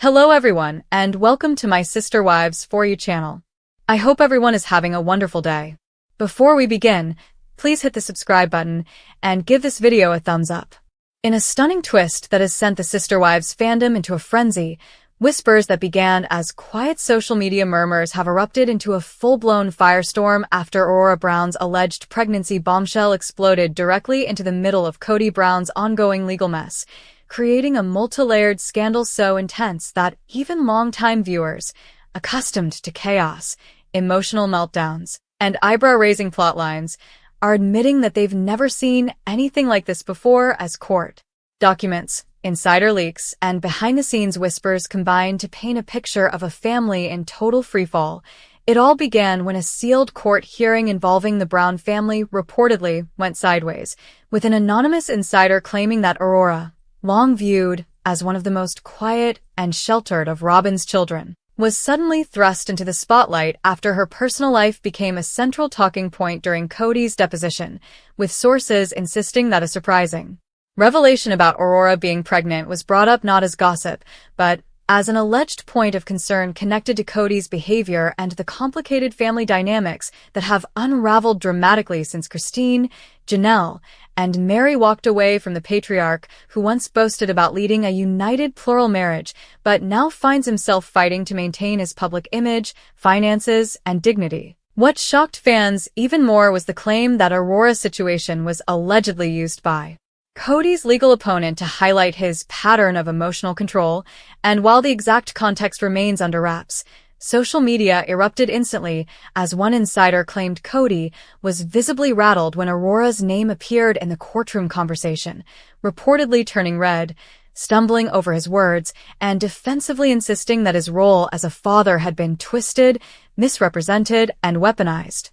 Hello everyone, and welcome to my Sister Wives For You channel. I hope everyone is having a wonderful day. Before we begin, please hit the subscribe button and give this video a thumbs up. In a stunning twist that has sent the Sister Wives fandom into a frenzy, whispers that began as quiet social media murmurs have erupted into a full-blown firestorm after Aurora Brown's alleged pregnancy bombshell exploded directly into the middle of Kody Brown's ongoing legal mess, creating a multi-layered scandal so intense that even longtime viewers, accustomed to chaos, emotional meltdowns, and eyebrow-raising plotlines, are admitting that they've never seen anything like this before as court documents, insider leaks, and behind-the-scenes whispers combine to paint a picture of a family in total freefall. It all began when a sealed court hearing involving the Brown family reportedly went sideways, with an anonymous insider claiming that Aurora, long viewed as one of the most quiet and sheltered of Robyn's children, was suddenly thrust into the spotlight after her personal life became a central talking point during Kody's deposition, with sources insisting that a surprising revelation about Aurora being pregnant was brought up not as gossip, but as an alleged point of concern connected to Kody's behavior and the complicated family dynamics that have unraveled dramatically since Christine, Janelle, and Mary walked away from the patriarch who once boasted about leading a united plural marriage, but now finds himself fighting to maintain his public image, finances, and dignity. What shocked fans even more was the claim that Aurora's situation was allegedly used by Kody's legal opponent to highlight his pattern of emotional control, and while the exact context remains under wraps, social media erupted instantly as one insider claimed Kody was visibly rattled when Aurora's name appeared in the courtroom conversation, reportedly turning red, stumbling over his words, and defensively insisting that his role as a father had been twisted, misrepresented, and weaponized.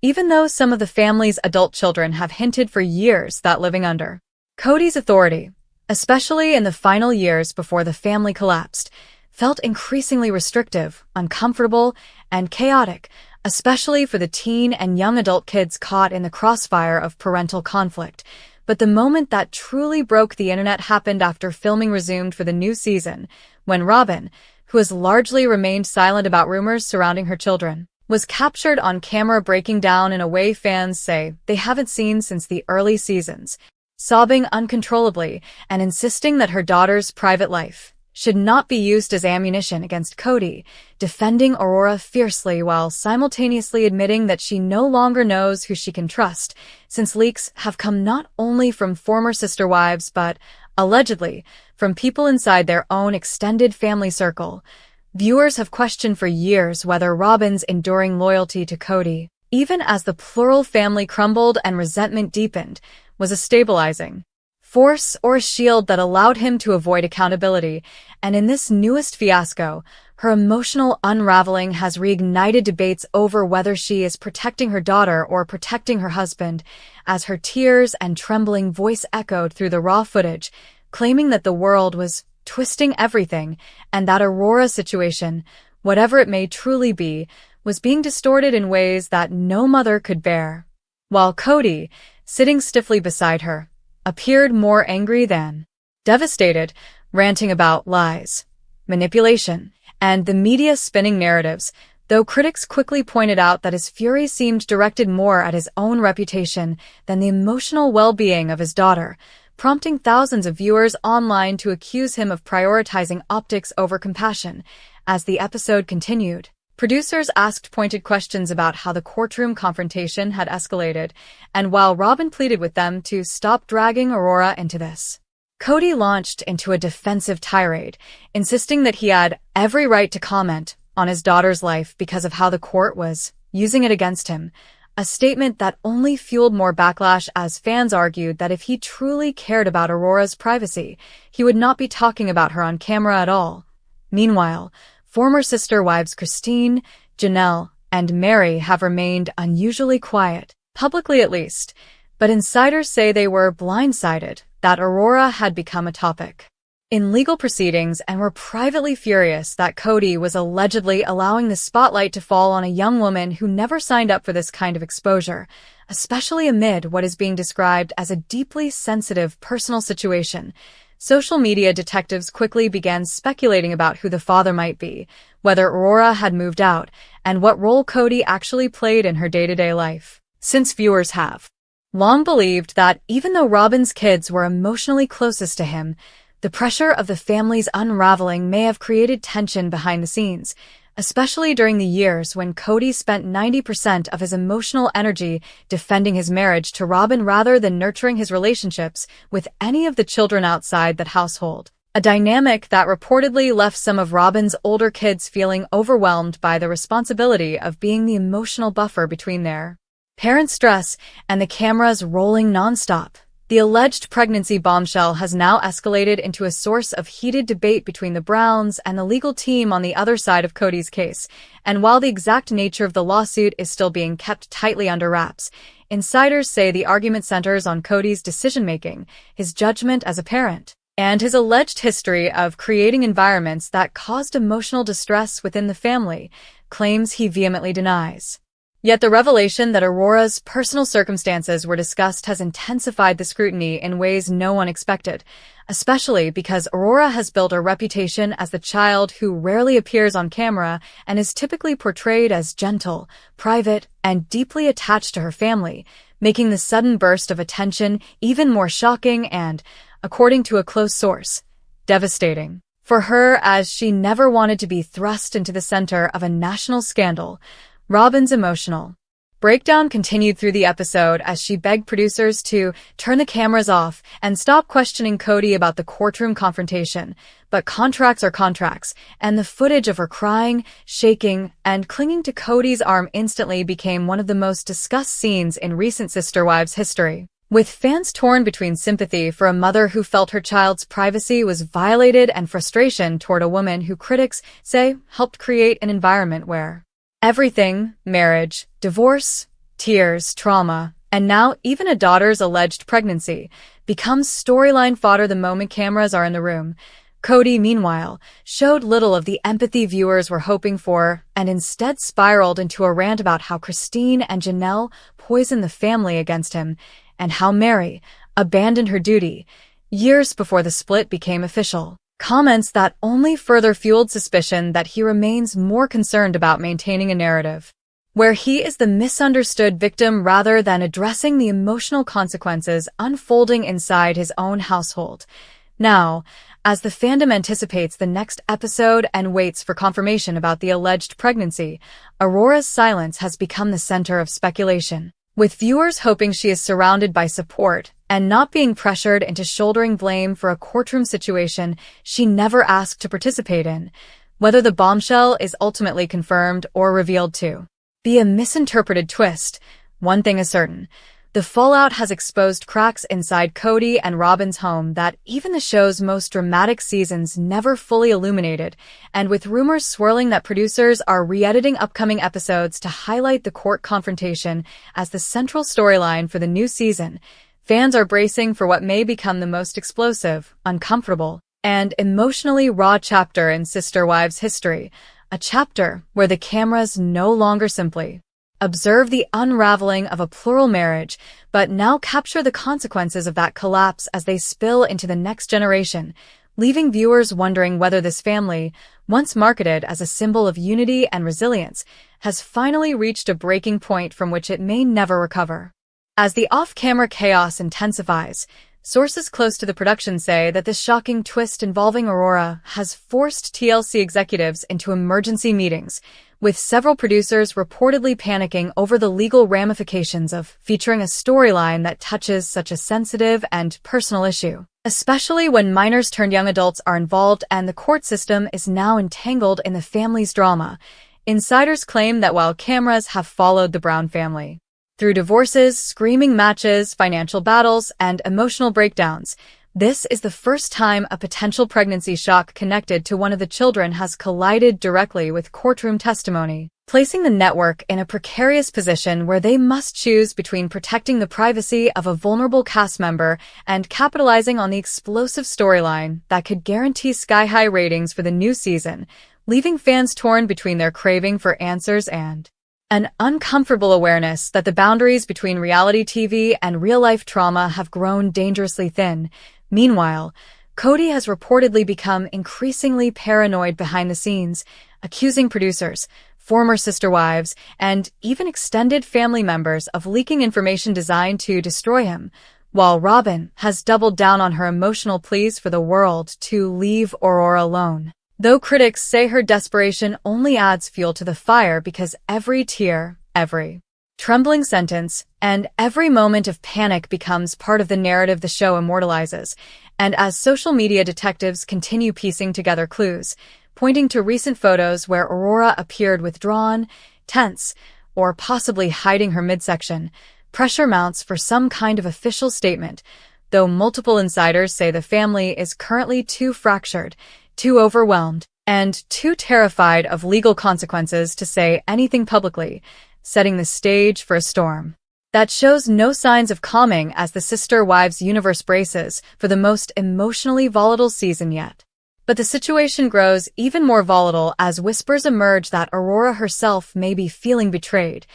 Even though some of the family's adult children have hinted for years that living under Kody's authority, especially in the final years before the family collapsed, felt increasingly restrictive, uncomfortable, and chaotic, especially for the teen and young adult kids caught in the crossfire of parental conflict. But the moment that truly broke the internet happened after filming resumed for the new season, when Robyn, who has largely remained silent about rumors surrounding her children, was captured on camera breaking down in a way fans say they haven't seen since the early seasons, sobbing uncontrollably and insisting that her daughter's private life should not be used as ammunition against Kody, defending Aurora fiercely while simultaneously admitting that she no longer knows who she can trust, since leaks have come not only from former sister wives but, allegedly, from people inside their own extended family circle. Viewers have questioned for years whether Robyn's enduring loyalty to Kody, even as the plural family crumbled and resentment deepened, was a stabilizing force or a shield that allowed him to avoid accountability, and in this newest fiasco, her emotional unraveling has reignited debates over whether she is protecting her daughter or protecting her husband, as her tears and trembling voice echoed through the raw footage, claiming that the world was twisting everything and that Aurora's situation, whatever it may truly be, was being distorted in ways that no mother could bear. While Kody, sitting stiffly beside her, appeared more angry than devastated, ranting about lies, manipulation, and the media spinning narratives, though critics quickly pointed out that his fury seemed directed more at his own reputation than the emotional well-being of his daughter, prompting thousands of viewers online to accuse him of prioritizing optics over compassion. As the episode continued, producers asked pointed questions about how the courtroom confrontation had escalated, and while Robyn pleaded with them to stop dragging Aurora into this, Kody launched into a defensive tirade, insisting that he had every right to comment on his daughter's life because of how the court was using it against him, a statement that only fueled more backlash as fans argued that if he truly cared about Aurora's privacy, he would not be talking about her on camera at all. Meanwhile, former sister wives Christine, Janelle, and Mary have remained unusually quiet, publicly at least, but insiders say they were blindsided that Aurora had become a topic in legal proceedings and were privately furious that Kody was allegedly allowing the spotlight to fall on a young woman who never signed up for this kind of exposure, especially amid what is being described as a deeply sensitive personal situation. Social media detectives quickly began speculating about who the father might be, whether Aurora had moved out, and what role Kody actually played in her day-to-day life. Since viewers have long believed that even though Robyn's kids were emotionally closest to him, the pressure of the family's unraveling may have created tension behind the scenes, especially during the years when Kody spent 90% of his emotional energy defending his marriage to Robyn rather than nurturing his relationships with any of the children outside that household. A dynamic that reportedly left some of Robyn's older kids feeling overwhelmed by the responsibility of being the emotional buffer between their parents' stress and the cameras rolling nonstop. The alleged pregnancy bombshell has now escalated into a source of heated debate between the Browns and the legal team on the other side of Kody's case, and while the exact nature of the lawsuit is still being kept tightly under wraps, insiders say the argument centers on Kody's decision-making, his judgment as a parent, and his alleged history of creating environments that caused emotional distress within the family, claims he vehemently denies. Yet the revelation that Aurora's personal circumstances were discussed has intensified the scrutiny in ways no one expected, especially because Aurora has built a reputation as the child who rarely appears on camera and is typically portrayed as gentle, private, and deeply attached to her family, making the sudden burst of attention even more shocking and, according to a close source, devastating for her, as she never wanted to be thrust into the center of a national scandal. Robyn's emotional breakdown continued through the episode as she begged producers to turn the cameras off and stop questioning Kody about the courtroom confrontation. But contracts are contracts, and the footage of her crying, shaking, and clinging to Kody's arm instantly became one of the most discussed scenes in recent Sister Wives history. With fans torn between sympathy for a mother who felt her child's privacy was violated and frustration toward a woman who critics say helped create an environment where everything, marriage, divorce, tears, trauma, and now even a daughter's alleged pregnancy, becomes storyline fodder the moment cameras are in the room. Kody, meanwhile, showed little of the empathy viewers were hoping for and instead spiraled into a rant about how Christine and Janelle poisoned the family against him and how Mary abandoned her duty years before the split became official. Comments that only further fueled suspicion that he remains more concerned about maintaining a narrative where he is the misunderstood victim rather than addressing the emotional consequences unfolding inside his own household. Now, as the fandom anticipates the next episode and waits for confirmation about the alleged pregnancy, Aurora's silence has become the center of speculation, with viewers hoping she is surrounded by support and not being pressured into shouldering blame for a courtroom situation she never asked to participate in. Whether the bombshell is ultimately confirmed or revealed to be a misinterpreted twist, one thing is certain: the fallout has exposed cracks inside Kody and Robyn's home that even the show's most dramatic seasons never fully illuminated, and with rumors swirling that producers are re-editing upcoming episodes to highlight the court confrontation as the central storyline for the new season, fans are bracing for what may become the most explosive, uncomfortable, and emotionally raw chapter in Sister Wives history, a chapter where the cameras no longer simply observe the unraveling of a plural marriage, but now capture the consequences of that collapse as they spill into the next generation, leaving viewers wondering whether this family, once marketed as a symbol of unity and resilience, has finally reached a breaking point from which it may never recover. As the off-camera chaos intensifies, sources close to the production say that this shocking twist involving Aurora has forced TLC executives into emergency meetings, with several producers reportedly panicking over the legal ramifications of featuring a storyline that touches such a sensitive and personal issue, especially when minors turned young adults are involved and the court system is now entangled in the family's drama. Insiders claim that while cameras have followed the Brown family through divorces, screaming matches, financial battles, and emotional breakdowns, this is the first time a potential pregnancy shock connected to one of the children has collided directly with courtroom testimony, placing the network in a precarious position where they must choose between protecting the privacy of a vulnerable cast member and capitalizing on the explosive storyline that could guarantee sky-high ratings for the new season, leaving fans torn between their craving for answers and an uncomfortable awareness that the boundaries between reality TV and real-life trauma have grown dangerously thin. Meanwhile, Kody has reportedly become increasingly paranoid behind the scenes, accusing producers, former sister wives, and even extended family members of leaking information designed to destroy him, while Robyn has doubled down on her emotional pleas for the world to leave Aurora alone. Though critics say her desperation only adds fuel to the fire because every tear, every trembling sentence, and every moment of panic becomes part of the narrative the show immortalizes, and as social media detectives continue piecing together clues, pointing to recent photos where Aurora appeared withdrawn, tense, or possibly hiding her midsection, pressure mounts for some kind of official statement, though multiple insiders say the family is currently too fractured, too overwhelmed, and too terrified of legal consequences to say anything publicly, setting the stage for a storm that shows no signs of calming as the Sister Wives universe braces for the most emotionally volatile season yet. But the situation grows even more volatile as whispers emerge that Aurora herself may be feeling betrayed,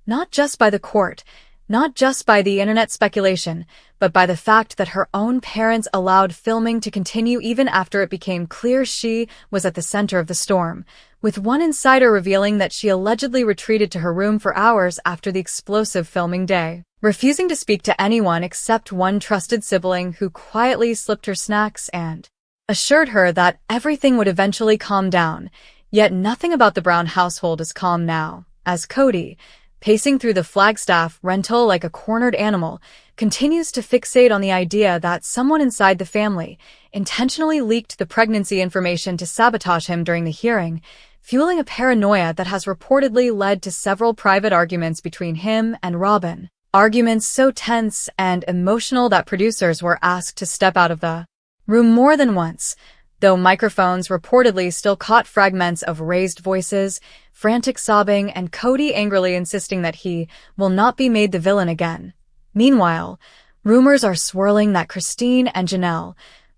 not just by the court, not just by the internet speculation, but by the fact that her own parents allowed filming to continue even after it became clear she was at the center of the storm, with one insider revealing that she allegedly retreated to her room for hours after the explosive filming day, refusing to speak to anyone except one trusted sibling who quietly slipped her snacks and assured her that everything would eventually calm down. Yet nothing about the Brown household is calm now, as Kody, pacing through the Flagstaff rental like a cornered animal, continues to fixate on the idea that someone inside the family intentionally leaked the pregnancy information to sabotage him during the hearing, fueling a paranoia that has reportedly led to several private arguments between him and Robyn. Arguments so tense and emotional that producers were asked to step out of the room more than once, though microphones reportedly still caught fragments of raised voices, frantic sobbing, and Kody angrily insisting that he will not be made the villain again. Meanwhile, rumors are swirling that Christine and Janelle,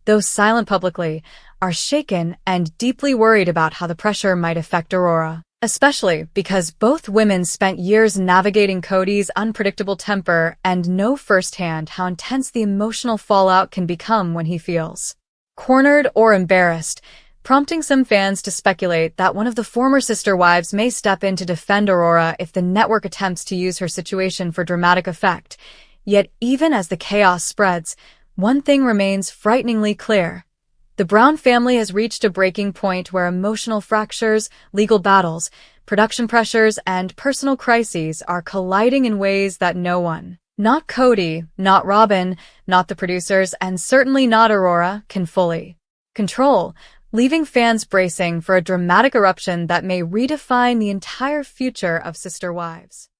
though silent publicly, are shaken and deeply worried about how the pressure might affect Aurora, especially because both women spent years navigating Kody's unpredictable temper and know firsthand how intense the emotional fallout can become when he feels cornered or embarrassed, prompting some fans to speculate that one of the former sister wives may step in to defend Aurora if the network attempts to use her situation for dramatic effect. Yet even as the chaos spreads, one thing remains frighteningly clear. The Brown family has reached a breaking point where emotional fractures, legal battles, production pressures, and personal crises are colliding in ways that no one, not Kody, not Robyn, not the producers, and certainly not Aurora, can fully control, leaving fans bracing for a dramatic eruption that may redefine the entire future of Sister Wives.